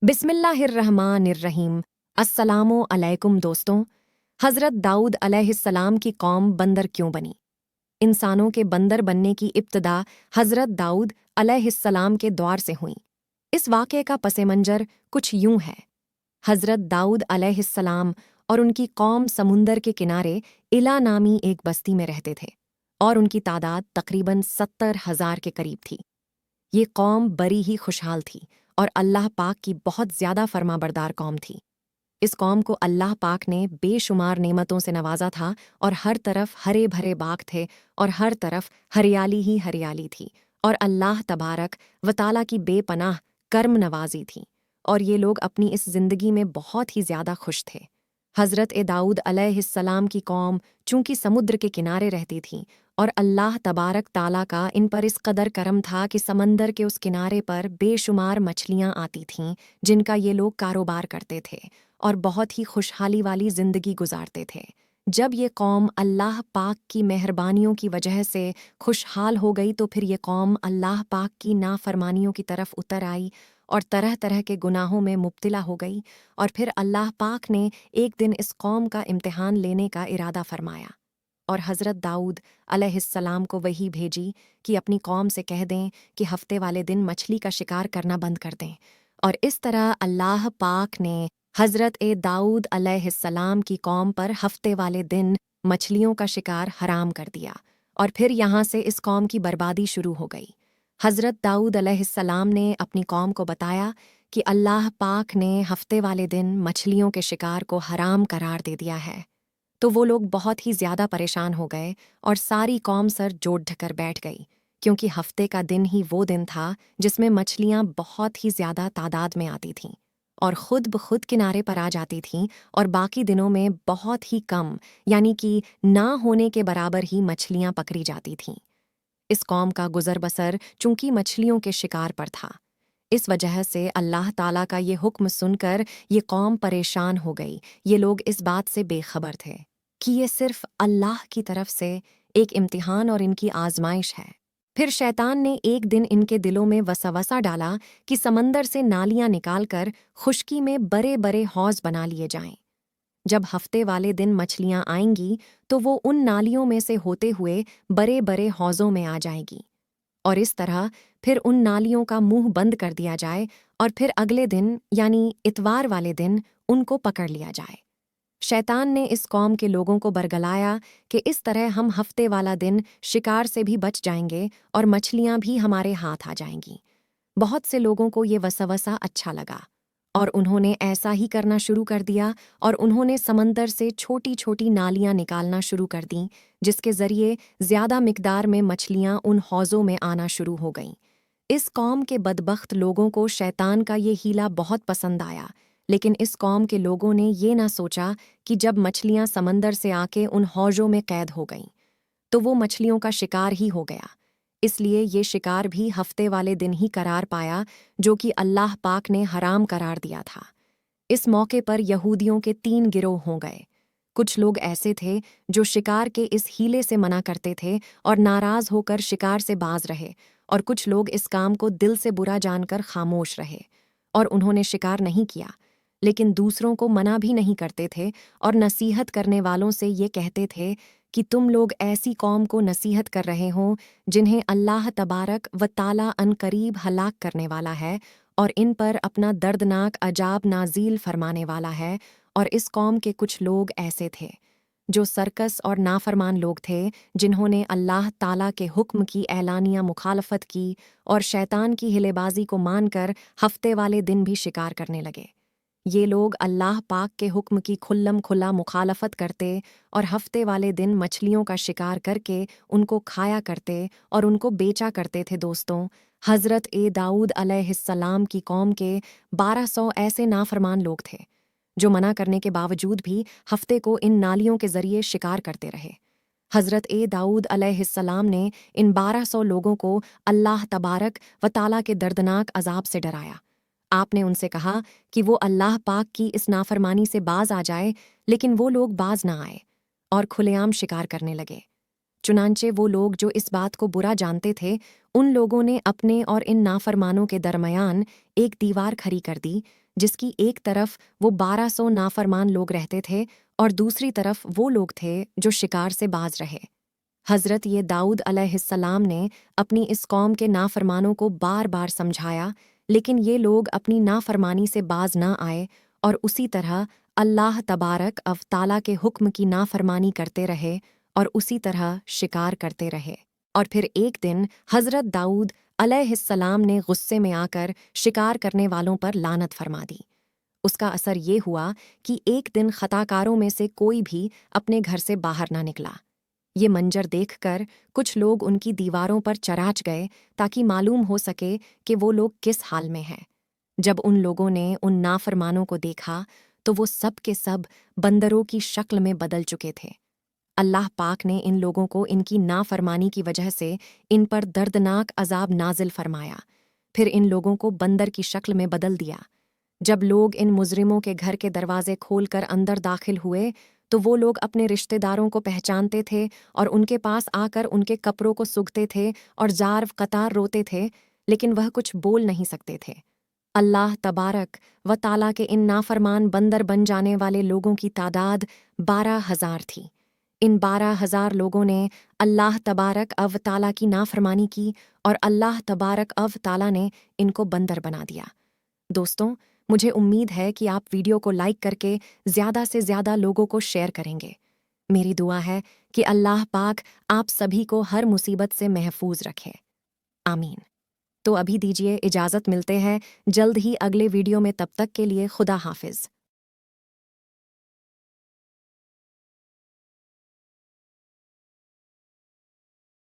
बिस्मिल्लाहिर्रहमानिर्रहीम। अस्सलामु अलैकुम दोस्तों। हज़रत दाऊद अलैहिस्सलाम की कौम बंदर क्यों बनी? इंसानों के बंदर बनने की इब्तिदा हज़रत दाऊद अलैहिस्सलाम के दौर से हुई। इस वाक़े का पस-ए-मंज़र कुछ यूं है। हज़रत दाऊद अलैहिस्सलाम और उनकी कौम समुंदर के किनारे इला नामी एक बस्ती में रहते थे और उनकी तादाद तकरीबन 70,000 के करीब थी। ये कौम बड़ी ही खुशहाल थी और अल्लाह पाक की बहुत ज़्यादा फरमाबरदार कौम थी। इस कौम को अल्लाह पाक ने बेशुमार नेमतों से नवाजा था और हर तरफ हरे भरे बाग थे और हर तरफ हरियाली ही हरियाली थी और अल्लाह तबारक व ताला की बेपनाह कर्म नवाजी थी और ये लोग अपनी इस ज़िंदगी में बहुत ही ज़्यादा खुश थे। हज़रत दाऊद अलैहिस्सलाम की कौम चूँकि समुद्र के किनारे रहती थी और अल्लाह तबारक ताला का इन पर इस कदर करम था कि समंदर के उस किनारे पर बेशुमार मछलियाँ आती थीं जिनका ये लोग कारोबार करते थे और बहुत ही खुशहाली वाली ज़िंदगी गुजारते थे। जब ये कौम अल्लाह पाक की मेहरबानियों की वजह से खुशहाल हो गई तो फिर ये कौम अल्लाह पाक की नाफरमानियों की तरफ उतर आई और तरह तरह के गुनाहों में मुब्तला हो गई और फिर अल्लाह पाक ने एक दिन इस कौम का इम्तिहान लेने का इरादा फरमाया और हज़रत दाऊद अलैहिस्सलाम को वही भेजी कि अपनी कौम से कह दें कि हफ्ते वाले दिन मछली का शिकार करना बंद कर दें। और इस तरह अल्लाह पाक ने हज़रत दाऊद अलैहिस्सलाम की कौम पर हफ्ते वाले दिन मछलियों का शिकार हराम कर दिया और फिर यहाँ से इस कौम की बर्बादी शुरू हो गई। हज़रत दाऊद अलैहिस्सलाम ने अपनी कौम को बताया कि अल्लाह पाक ने हफ्ते वाले दिन मछलियों के शिकार को हराम करार दे दिया है। तो वो लोग बहुत ही ज़्यादा परेशान हो गए और सारी कौम सर जोड़ ढकर बैठ गई क्योंकि हफ्ते का दिन ही वो दिन था जिसमें मछलियाँ बहुत ही ज़्यादा तादाद में आती थीं और ख़ुद ब खुद किनारे पर आ जाती थीं और बाकी दिनों में बहुत ही कम यानी कि ना होने के बराबर ही मछलियाँ पकड़ी जाती थीं। इस कौम का गुज़र बसर चूँकि मछलियों के शिकार पर था, इस वजह से अल्लाह ताला का ये हुक्म सुनकर ये कौम परेशान हो गई। ये लोग इस बात से बेखबर थे कि ये सिर्फ अल्लाह की तरफ से एक इम्तिहान और इनकी आजमाइश है। फिर शैतान ने एक दिन इनके दिलों में वसवसा डाला कि समंदर से नालियां निकालकर खुश्की में बड़े बड़े हौज बना लिए जाएं। जब हफ्ते वाले दिन मछलियां आएंगी तो वो उन नालियों में से होते हुए बड़े बड़े हौजों में आ जाएगी और इस तरह फिर उन नालियों का मुंह बंद कर दिया जाए और फिर अगले दिन यानी इतवार वाले दिन उनको पकड़ लिया जाए। शैतान ने इस कौम के लोगों को बरगलाया कि इस तरह हम हफ्ते वाला दिन शिकार से भी बच जाएंगे और मछलियां भी हमारे हाथ आ जाएंगी। बहुत से लोगों को ये वसवसा अच्छा लगा और उन्होंने ऐसा ही करना शुरू कर दिया और उन्होंने समंदर से छोटी छोटी नालियां निकालना शुरू कर दीं जिसके ज़रिए ज़्यादा मिकदार में मछलियां उन हौज़ों में आना शुरू हो गईं। इस कौम के बदबख्त लोगों को शैतान का ये हीला बहुत पसंद आया, लेकिन इस कौम के लोगों ने ये ना सोचा कि जब मछलियां समंदर से आके उन हौज़ों में कैद हो गईं तो वो मछलियों का शिकार ही हो गया। इसलिए ये शिकार भी हफ्ते वाले दिन ही करार पाया जो कि अल्लाह पाक ने हराम करार दिया था। इस मौके पर यहूदियों के 3 गिरोह हो गए। कुछ लोग ऐसे थे जो शिकार के इस हीले से मना करते थे और नाराज़ होकर शिकार से बाज रहे और कुछ लोग इस काम को दिल से बुरा जानकर खामोश रहे और उन्होंने शिकार नहीं किया, लेकिन दूसरों को मना भी नहीं करते थे और नसीहत करने वालों से ये कहते थे कि तुम लोग ऐसी कौम को नसीहत कर रहे हो जिन्हें अल्लाह तबारक व ताला अनकरीब हलाक करने वाला है और इन पर अपना दर्दनाक अजाब नाज़ील फरमाने वाला है। और इस कौम के कुछ लोग ऐसे थे जो सरकस और नाफरमान लोग थे जिन्होंने अल्लाह ताला के हुक्म की एलानिया मुखालफत की और शैतान की हिलेबाजी को मानकर हफ्ते वाले दिन भी शिकार करने लगे। ये लोग अल्लाह पाक के हुक्म की खुल्लम खुला मुखालफत करते और हफ्ते वाले दिन मछलियों का शिकार करके उनको खाया करते और उनको बेचा करते थे। दोस्तों, हज़रत दाऊद अलैहिस्सलाम की कौम के 1200 ऐसे नाफरमान लोग थे जो मना करने के बावजूद भी हफ्ते को इन नालियों के ज़रिए शिकार करते रहे। हज़रत दाऊद अलैहिस्सलाम ने इन 1200 लोगों को अल्लाह तबारक व ताला के दर्दनाक अजाब से डराया। आपने उनसे कहा कि वो अल्लाह पाक की इस नाफरमानी से बाज आ जाए, लेकिन वो लोग बाज ना आए और खुलेआम शिकार करने लगे। चुनांचे वो लोग जो इस बात को बुरा जानते थे, उन लोगों ने अपने और इन नाफरमानों के दरमियान एक दीवार खड़ी कर दी जिसकी एक तरफ वो 1200 नाफरमान लोग रहते थे और दूसरी तरफ वो लोग थे जो शिकार से बाज रहे। हज़रत ये दाऊद अलैहिस्सलाम ने अपनी इस कौम के नाफरमानों को बार बार समझाया, लेकिन ये लोग अपनी नाफरमानी से बाज ना आए और उसी तरह अल्लाह तबारक अव ताला के हुक्म की नाफरमानी करते रहे और उसी तरह शिकार करते रहे। और फिर एक दिन हज़रत दाऊद अलैहिस्सलाम ने गुस्से में आकर शिकार करने वालों पर लानत फरमा दी। उसका असर ये हुआ कि एक दिन खताकारों में से कोई भी अपने घर से बाहर ना निकला। ये मंजर देखकर कुछ लोग उनकी दीवारों पर चराच गए ताकि मालूम हो सके कि वो लोग किस हाल में हैं। जब उन लोगों ने उन नाफरमानों को देखा तो वो सब के सब बंदरों की शक्ल में बदल चुके थे। अल्लाह पाक ने इन लोगों को इनकी नाफरमानी की वजह से इन पर दर्दनाक अजाब नाजिल फरमाया। फिर इन लोगों को बंदर की शक्ल में बदल दिया। जब लोग इन मुजरिमों के घर के दरवाजे खोलकर अंदर दाखिल हुए तो वो लोग अपने रिश्तेदारों को पहचानते थे और उनके पास आकर उनके कपड़ों को सूंघते थे और जार कतार रोते थे, लेकिन वह कुछ बोल नहीं सकते थे। अल्लाह तबारक व ताला के इन नाफरमान बंदर बन जाने वाले लोगों की तादाद 12,000 थी। इन 12,000 लोगों ने अल्लाह तबारक अव ताला की नाफरमानी की और अल्लाह तबारक अव ताला ने इनको बंदर बना दिया। दोस्तों, मुझे उम्मीद है कि आप वीडियो को लाइक करके ज़्यादा से ज़्यादा लोगों को शेयर करेंगे। मेरी दुआ है कि अल्लाह पाक आप सभी को हर मुसीबत से महफूज रखे। आमीन। तो अभी दीजिए इजाज़त, मिलते हैं जल्द ही अगले वीडियो में, तब तक के लिए खुदा हाफिज़।